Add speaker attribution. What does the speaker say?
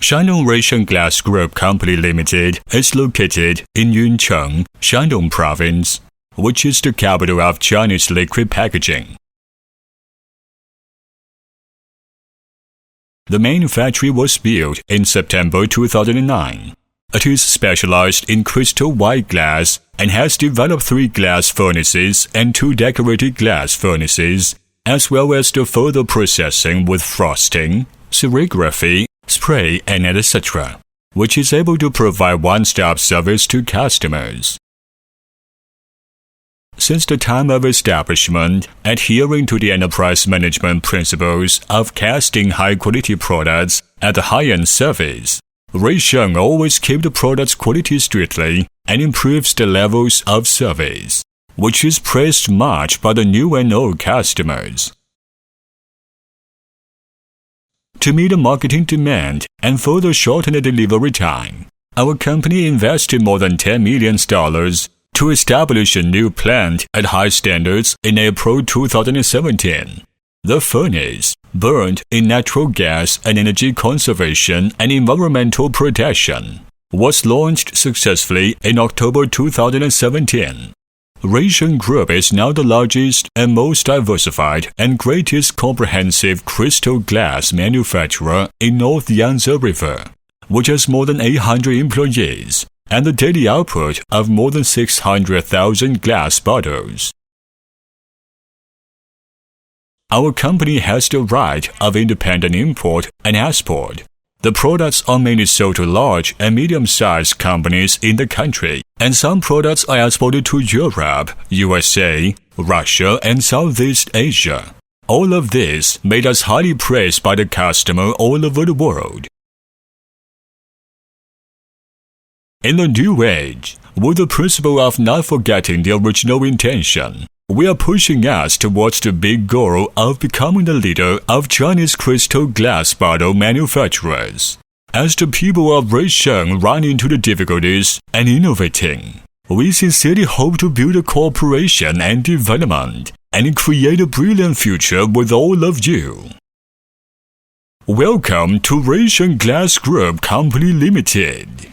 Speaker 1: Shandong Russian Glass Group Company Limited is located in Yuncheng, Shandong Province, which is the capital of Chinese liquid packaging. The main factory was built in September 2009. It is specialized in crystal white glass and has developed 3 glass furnaces and 2 decorated glass furnaces, as well as the further processing with frosting, serigraphy, spray, and etc., which is able to provide one-stop service to customers. Since the time of establishment, adhering to the enterprise management principles of casting high-quality products at the high-end service, Ruisheng always keeps the product's quality strictly and improves the levels of service, which is praised much by the new and old customers. To meet the marketing demand and further shorten the delivery time, our company invested more than $10 million to establish a new plant at high standards in April 2017. The furnace, burned in natural gas and energy conservation and environmental protection, was launched successfully in October 2017. Ruisheng Group is now the largest and most diversified and greatest comprehensive crystal glass manufacturer in North Yangtze River, which has more than 800 employees and a daily output of more than 600,000 glass bottles. Our company has the right of independent import and export. The products are mainly sold to large and medium-sized companies in the country, and some products are exported to Europe, USA, Russia, and Southeast Asia. All of this made us highly praised by the customer all over the world. In the new age, with the principle of not forgetting the original intention, we are pushing us towards the big goal of becoming the leader of Chinese crystal glass bottle manufacturers. As the people of Ruisheng run into the difficulties and innovating, we sincerely hope to build a cooperation and development and create a brilliant future with all of you. Welcome to Ruisheng Glass Group Company Limited.